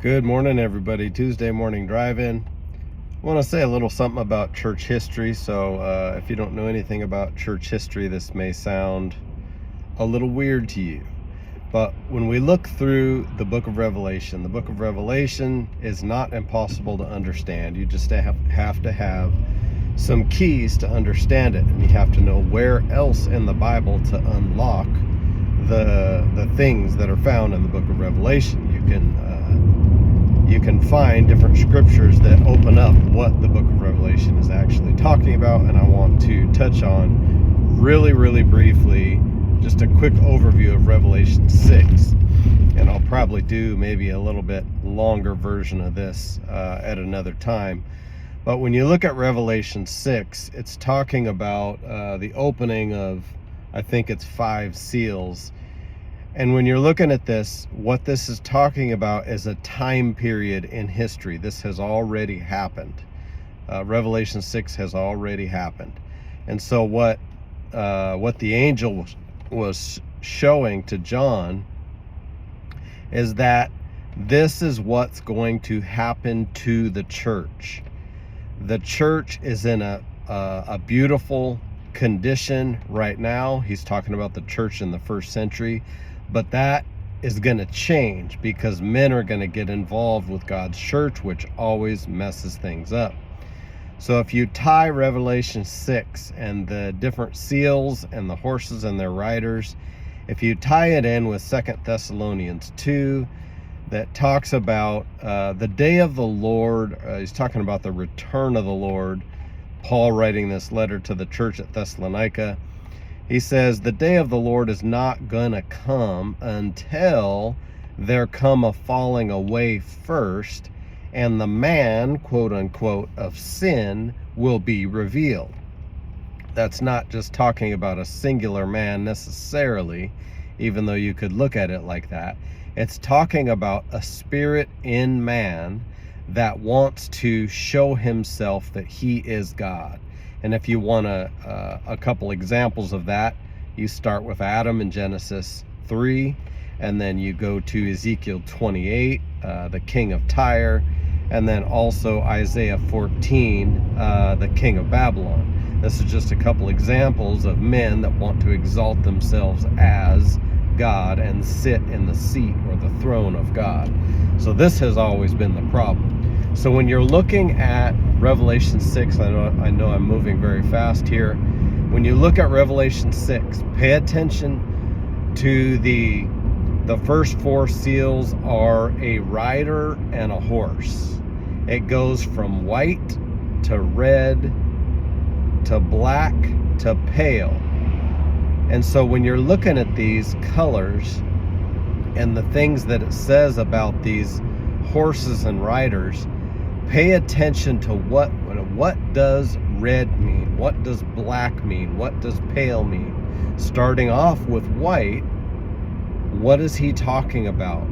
Good morning, everybody. Tuesday morning drive-in. I want to say a little something about church history. So if you don't know anything about church history, this may sound a little weird to you. But when we look through the book of Revelation is not impossible to understand. You just have to have some keys to understand it. And you have to know where else in the Bible to unlock the things that are found in the book of Revelation. You can find different scriptures that open up what the book of Revelation is actually talking about, and I want to touch on really briefly just a quick overview of Revelation 6, and I'll probably do maybe a little bit longer version of this at another time. But when you look at Revelation 6, it's talking about the opening of, I think it's 5 seals. And when you're looking at this, what this is talking about is a time period in history. This has already happened. Revelation 6 has already happened. And so what the angel was showing to John is that this is what's going to happen to the church. The church is in a beautiful condition right now. He's talking about the church in the first century. But that is going to change because men are going to get involved with God's church, which always messes things up. So if you tie Revelation 6 and the different seals and the horses and their riders, if you tie it in with 2 Thessalonians 2, that talks about the day of the Lord, he's talking about the return of the Lord, Paul writing this letter to the church at Thessalonica. He says, the day of the Lord is not gonna come until there come a falling away first, and the man, quote unquote, of sin will be revealed. That's not just talking about a singular man necessarily, even though you could look at it like that. It's talking about a spirit in man that wants to show himself that he is God. And if you want a couple examples of that, you start with Adam in Genesis 3, and then you go to Ezekiel 28, the king of Tyre, and then also Isaiah 14, the king of Babylon. This is just a couple examples of men that want to exalt themselves as God and sit in the seat or the throne of God. So this has always been the problem. So when you're looking at Revelation 6, I know I'm moving very fast here. When you look at Revelation 6, pay attention to the first 4 seals are a rider and a horse. It goes from white to red to black to pale. And so when you're looking at these colors and the things that it says about these horses and riders, pay attention to what does red mean? What does black mean? What does pale mean? Starting off with white, what is he talking about?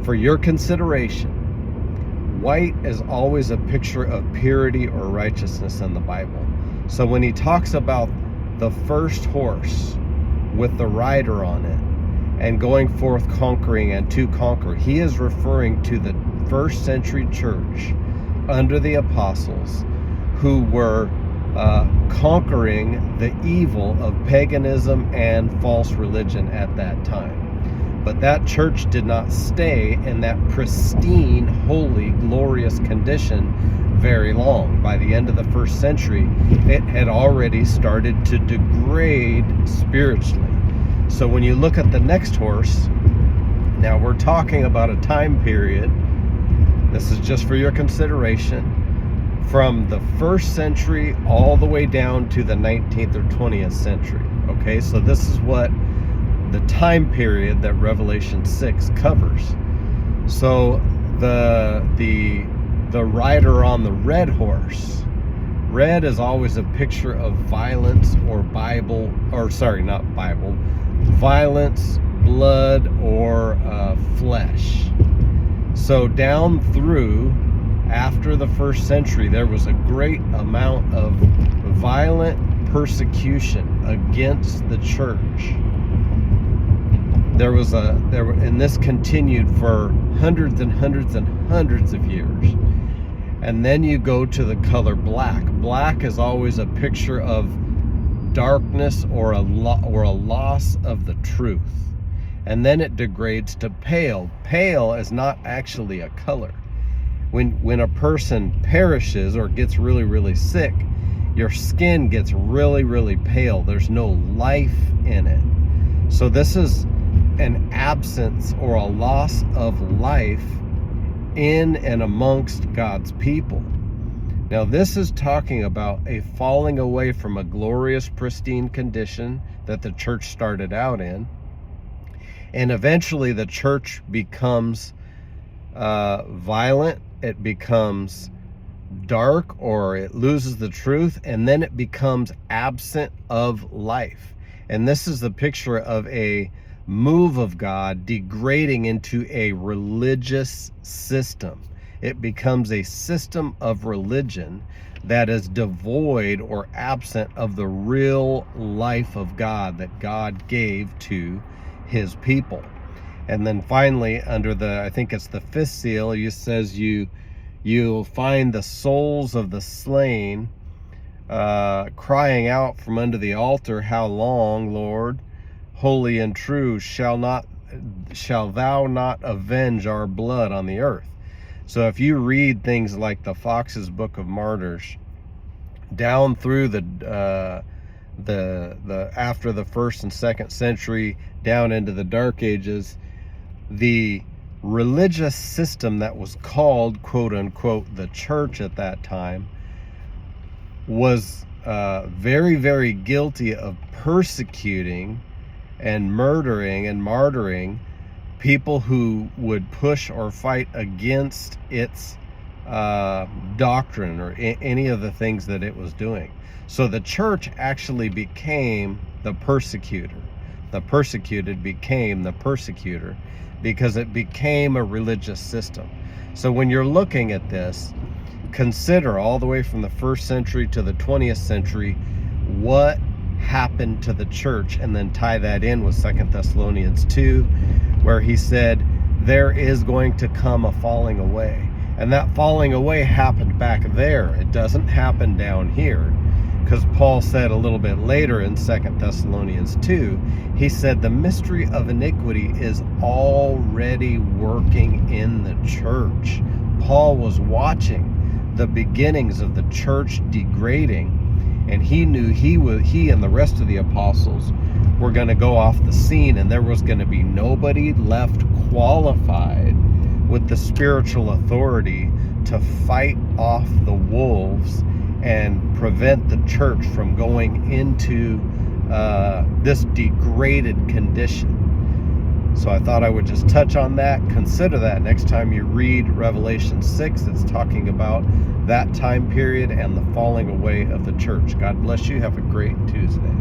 For your consideration, white is always a picture of purity or righteousness in the Bible. So when he talks about the first horse with the rider on it and going forth conquering and to conquer, he is referring to the first century church under the apostles who were conquering the evil of paganism and false religion at that time. But that church did not stay in that pristine, holy, glorious condition very long. By the end of the first century, it had already started to degrade spiritually. So when you look at the next horse, now we're talking about a time period, this is just for your consideration, from the first century all the way down to the 19th or 20th century. Okay, so this is what the time period that Revelation 6 covers. So the rider on the red horse, red is always a picture of violence or violence, blood, or flesh. So down through after the first century, there was a great amount of violent persecution against the church. and this continued for hundreds and hundreds and hundreds of years. And then you go to the color black. Black is always a picture of darkness or a loss of the truth. And then it degrades to pale. Pale is not actually a color. When a person perishes or gets really, really sick, your skin gets really, really pale. There's no life in it. So this is an absence or a loss of life in and amongst God's people. Now, this is talking about a falling away from a glorious, pristine condition that the church started out in. And eventually the church becomes violent, it becomes dark, or it loses the truth, and then it becomes absent of life. And this is the picture of a move of God degrading into a religious system. It becomes a system of religion that is devoid or absent of the real life of God that God gave to his people. And then finally, under I think it's the 5th seal, it says you'll find the souls of the slain crying out from under the altar, "How long, Lord, holy and true, shall thou not avenge our blood on the earth?" So if you read things like the Fox's Book of Martyrs, down through the after the 1st and 2nd century, down into the Dark Ages, the religious system that was called, quote unquote, the church at that time was very, very guilty of persecuting and murdering and martyring people who would push or fight against its doctrine or any of the things that it was doing. So the church actually became the persecutor. The persecuted became the persecutor because it became a religious system. So when you're looking at this, consider all the way from the 1st century to the 20th century what happened to the church, and then tie that in with 2 Thessalonians 2, where he said there is going to come a falling away. And that falling away happened back there. It doesn't happen down here, because Paul said a little bit later in 2 Thessalonians 2, he said the mystery of iniquity is already working in the church. Paul was watching the beginnings of the church degrading, and he knew he and the rest of the apostles were going to go off the scene, and there was going to be nobody left qualified with the spiritual authority to fight off the wolves and prevent the church from going into this degraded condition. So I thought I would just touch on that. Consider that next time you read Revelation 6. It's talking about that time period and the falling away of the church. God bless you. Have a great Tuesday.